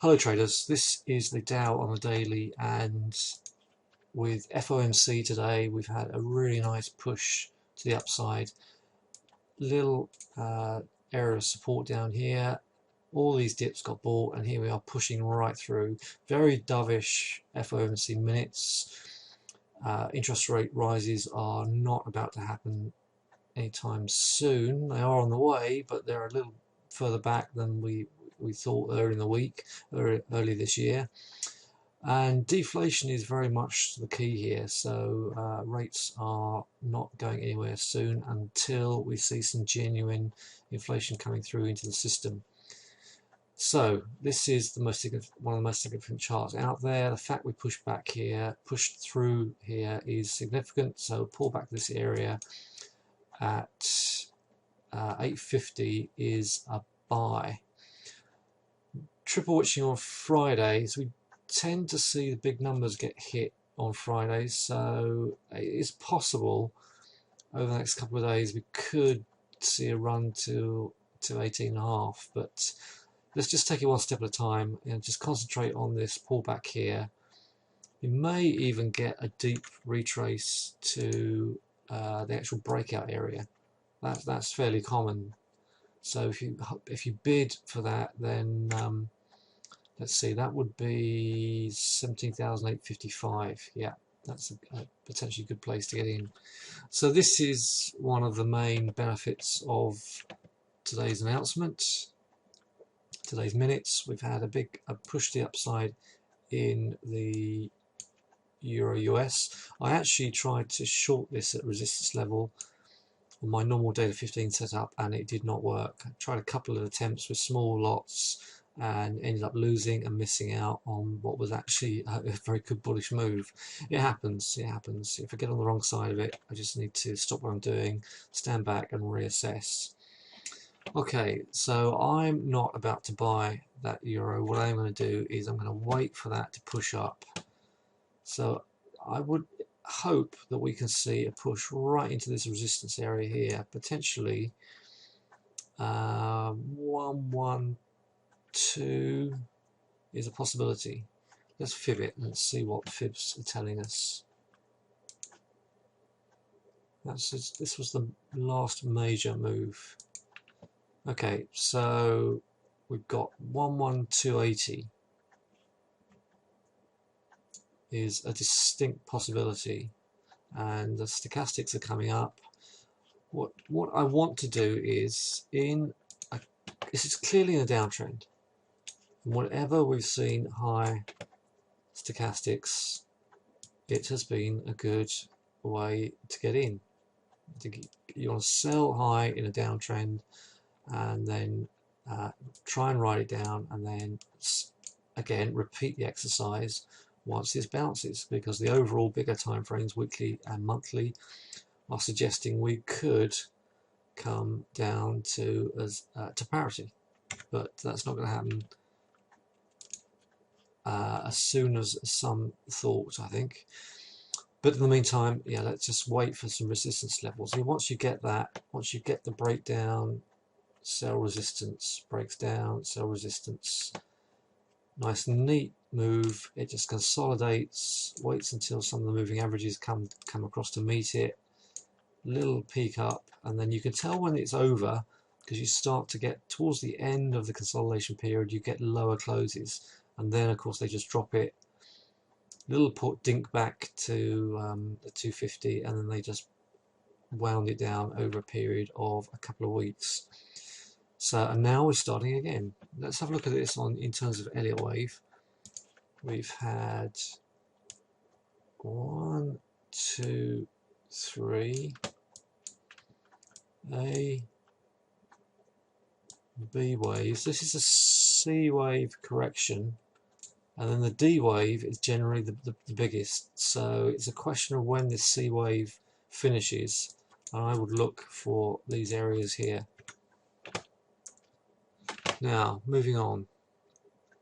Hello traders, this is the Dow on the daily, and with FOMC today we've had a really nice push to the upside. Little area of support down here, all these dips got bought, and here we are pushing right through. Very dovish FOMC minutes. Interest rate rises are not about to happen anytime soon. They are on the way, but they're a little further back than we thought earlier in the week, early this year. And deflation is very much the key here, so rates are not going anywhere soon until we see some genuine inflation coming through into the system. So this is the one of the most significant charts out there. The fact we pushed back here, pushed through here, is significant. So pull back this area at 850 is a buy. Triple witching on Fridays, we tend to see the big numbers get hit on Fridays, so it is possible over the next couple of days we could see a run to 18.5, but let's just take it one step at a time and just concentrate on this pullback here. You may even get a deep retrace to the actual breakout area. That's fairly common. So if you bid for that, then let's see, that would be 17,855. Yeah, that's a potentially good place to get in. So this is one of the main benefits of today's announcement, today's minutes. We've had a push to the upside in the Euro US. I actually tried to short this at resistance level on my normal data 15 setup, and it did not work. I tried a couple of attempts with small lots and ended up losing and missing out on what was actually a very good bullish move. It happens, it happens. If I get on the wrong side of it, I just need to stop what I'm doing, stand back and reassess. Okay, so I'm not about to buy that euro. What I'm going to do is I'm going to wait for that to push up. So I would hope that we can see a push right into this resistance area here, potentially 112 is a possibility. Let's fib it and let's see what fibs are telling us. This was the last major move. Okay, so we've got 11280 is a distinct possibility, and the stochastics are coming up. What I want to do is, this is clearly in a downtrend. And whenever we've seen high stochastics, it has been a good way to get in. I think you want to sell high in a downtrend, and then try and write it down, and then again repeat the exercise once this bounces, because the overall bigger time frames, weekly and monthly, are suggesting we could come down to parity, but that's not going to happen as soon as some thought, I think. But in the meantime, yeah, let's just wait for some resistance levels. And once you get that, once you get the breakdown, sell resistance, breaks down, sell resistance, nice and neat move. It just consolidates, waits until some of the moving averages come across to meet it, little peak up, and then you can tell when it's over, because you start to get towards the end of the consolidation period, you get lower closes, and then of course they just drop it, little dink back to the 250, and then they just wound it down over a period of a couple of weeks. So, and now we're starting again. Let's have a look at this in terms of Elliott wave. We've had 1, 2, 3, A, B waves. This is a C wave correction, and then the D wave is generally the biggest. So it's a question of when this C wave finishes, and I would look for these areas here. Now, moving on,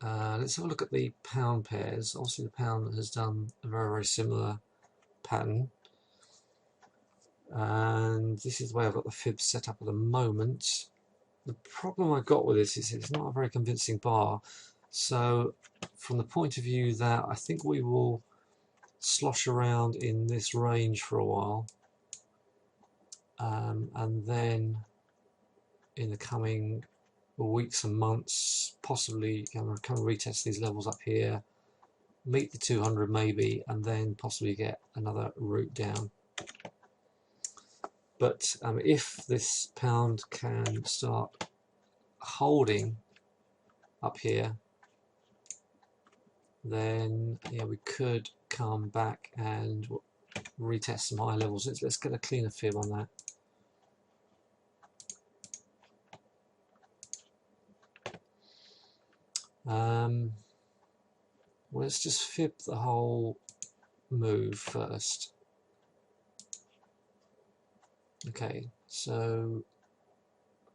let's have a look at the pound pairs. Obviously the pound has done a very similar pattern, and this is the way I've got the fibs set up at the moment. The problem I've got with this is it's not a very convincing bar. So from the point of view that I think we will slosh around in this range for a while, and then in the coming weeks and months possibly come and retest these levels up here, meet the 200 maybe, and then possibly get another route down. But if this pound can start holding up here, then yeah, we could come back and retest some higher levels. Let's get a cleaner fib on that. Well, let's just fib the whole move first. Okay, so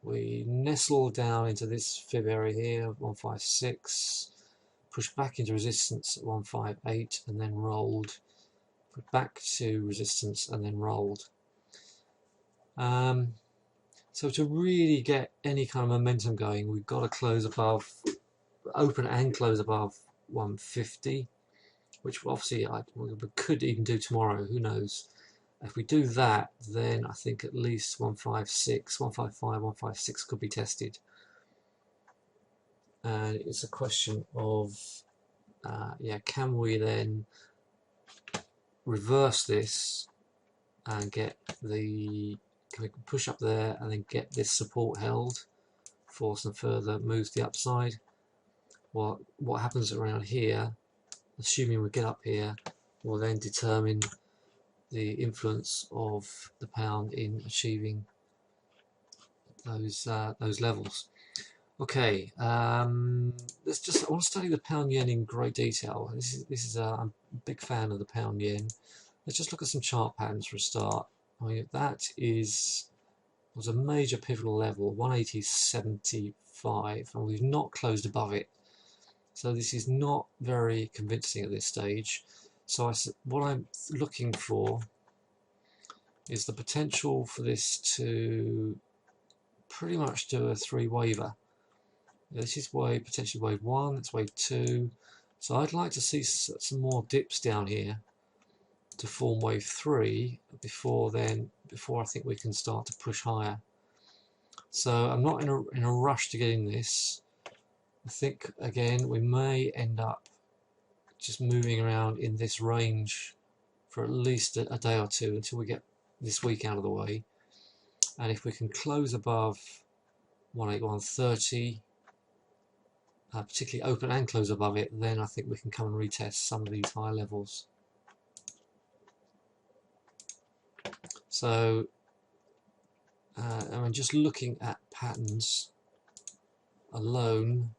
we nestle down into this fib area here, 156, push back into resistance at 158, and then rolled, put back to resistance, and then rolled. So to really get any kind of momentum going, we've got to close above, open and close above 150, which obviously we could even do tomorrow, who knows. If we do that, then I think at least 156, 155, 156 could be tested. And it's a question of, yeah, can we then reverse this and get the, can we push up there and then get this support held for some further moves to the upside? Well, what happens around here, assuming we get up here, will then determine the influence of the pound in achieving those levels. Okay, let's just, I want to study the pound yen in great detail. This is I'm a big fan of the pound yen. Let's just look at some chart patterns for a start. I mean, that was a major pivotal level, 180.75, and we've not closed above it. So this is not very convincing at this stage. So what I'm looking for is the potential for this to pretty much do a three-waver. This is potentially wave 1, it's wave 2. So I'd like to see some more dips down here to form wave 3 before I think we can start to push higher. So I'm not in a rush to get in this. I think again we may end up just moving around in this range for at least a day or two until we get this week out of the way. And if we can close above 181.30, particularly open and close above it, then I think we can come and retest some of these higher levels. So I mean, just looking at patterns alone,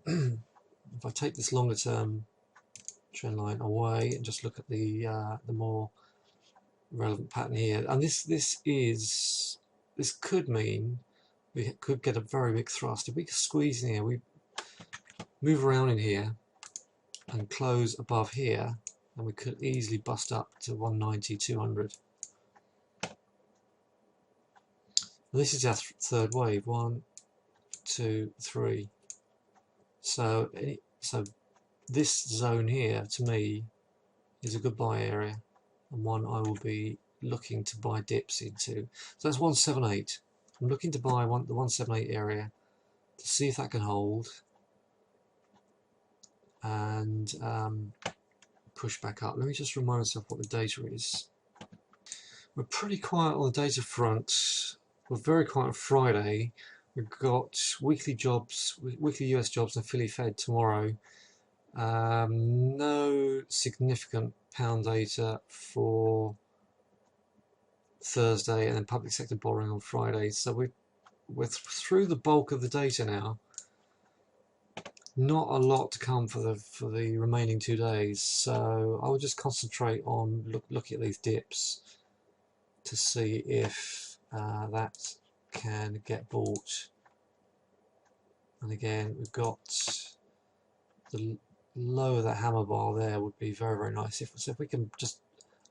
if I take this longer term trend line away and just look at the more relevant pattern here, and this could mean we could get a very big thrust. If we squeeze in here, we move around in here and close above here, and we could easily bust up to 190, 200. And this is our third wave, 1, 2, 3. So this zone here, to me, is a good buy area, and one I will be looking to buy dips into. So that's 178. I'm looking to buy the 178 area to see if that can hold and push back up. Let me just remind myself what the data is. We're pretty quiet on the data front. We're very quiet on Friday. We've got weekly US jobs and Philly Fed tomorrow. No significant pound data for Thursday, and then public sector borrowing on Friday. So we're through the bulk of the data now. Not a lot to come for the remaining 2 days. So I will just concentrate on looking at these dips to see if that can get bought. And again, we've got the low of that hammer bar there would be very, very nice. If we can just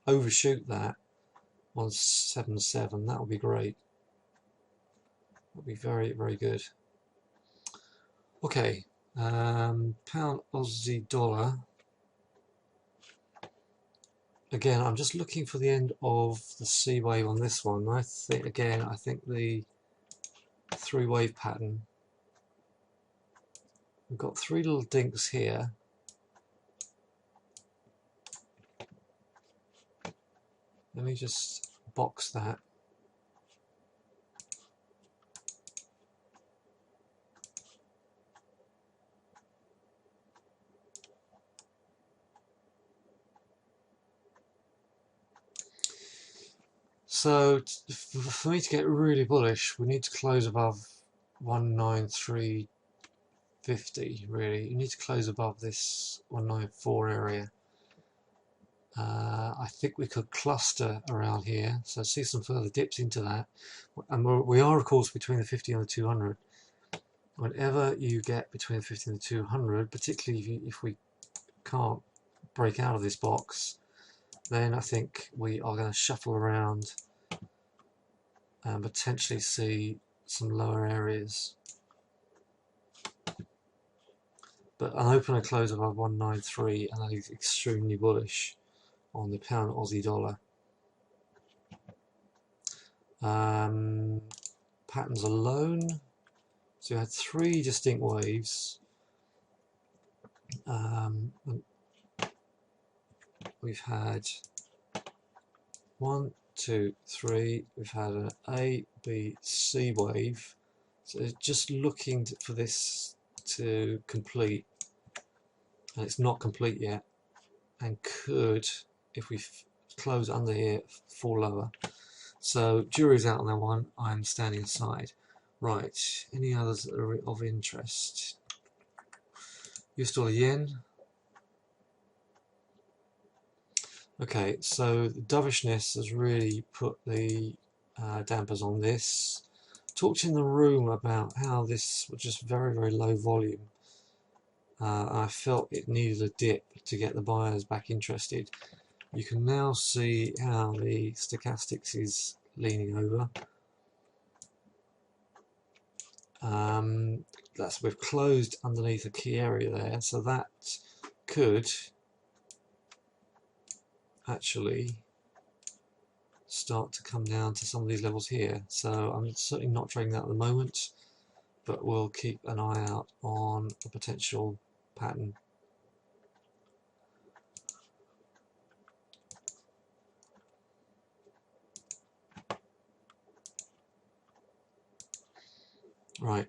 overshoot that 177, that would be great. That would be very, very good. Okay, pound Aussie dollar. Again, I'm just looking for the end of the C wave on this one. I think the 3-wave pattern. We've got 3 little dinks here. Let me just box that. So for me to get really bullish, we need to close above 193.50. Really, you need to close above this 194 area. I think we could cluster around here, so see some further dips into that. And we are, of course, between the 50 and the 200. Whenever you get between the 50 and the 200, particularly if we can't break out of this box, then I think we are going to shuffle around and potentially see some lower areas. But an open and close above 193, and that is extremely bullish on the pound Aussie dollar. Patterns alone. So you had 3 distinct waves. We've had 1, 2, 3. We've had an A, B, C wave. So just looking for this to complete, and it's not complete yet, and could, if we close under here, fall lower. So jury's out on that one. I'm standing aside. Right, any others that are of interest? US dollar yen. Okay, so the dovishness has really put the dampers on this. Talked in the room about how this was just very, very low volume. I felt it needed a dip to get the buyers back interested. You can now see how the stochastics is leaning over. We've closed underneath a key area there, so that could actually start to come down to some of these levels here. So I'm certainly not trading that at the moment, but we'll keep an eye out on a potential pattern. Right,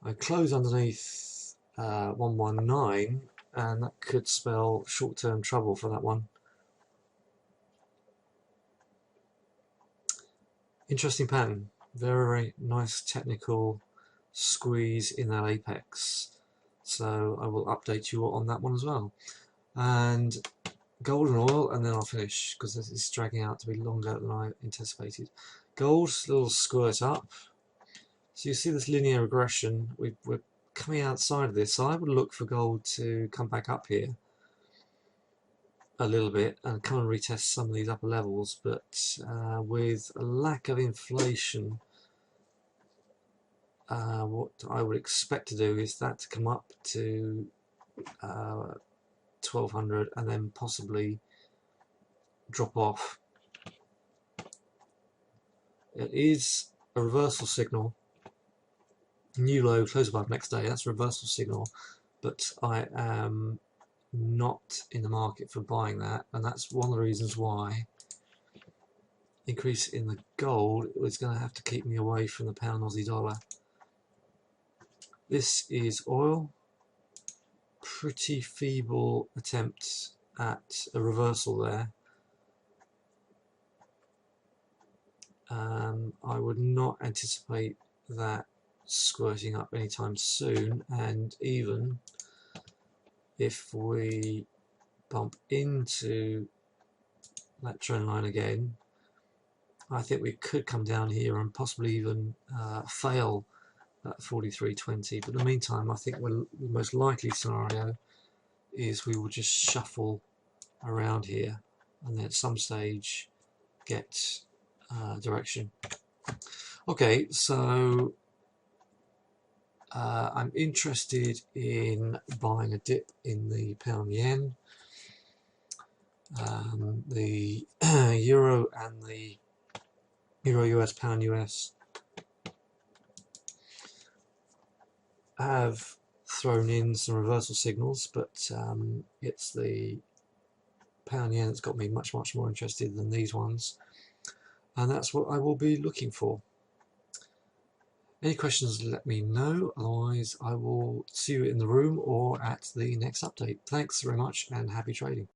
I close underneath 119, and that could spell short-term trouble for that one. Interesting pattern, very, very nice technical squeeze in that apex. So I will update you on that one as well. And gold and oil, and then I'll finish because this is dragging out to be longer than I anticipated. Gold, little squirt up. So you see this linear regression. We're coming outside of this, so I would look for gold to come back up here a little bit and come and retest some of these upper levels, but with a lack of inflation, what I would expect to do is that to come up to 1200 and then possibly drop off. It is a reversal signal. New low, close above next day, that's a reversal signal, but I am not in the market for buying that, and that's one of the reasons why increase in the gold is going to have to keep me away from the pound Aussie dollar. This is oil. Pretty feeble attempt at a reversal there. I would not anticipate that squirting up anytime soon, and even if we bump into that trend line again, I think we could come down here and possibly even fail at 43.20. But in the meantime, I think the most likely scenario is we will just shuffle around here and then at some stage get direction. Okay, so I'm interested in buying a dip in the pound yen. The euro and the euro US pound US have thrown in some reversal signals, but it's the pound yen that's got me much more interested than these ones, and that's what I will be looking for. Any questions, let me know, otherwise I will see you in the room or at the next update. Thanks very much and happy trading.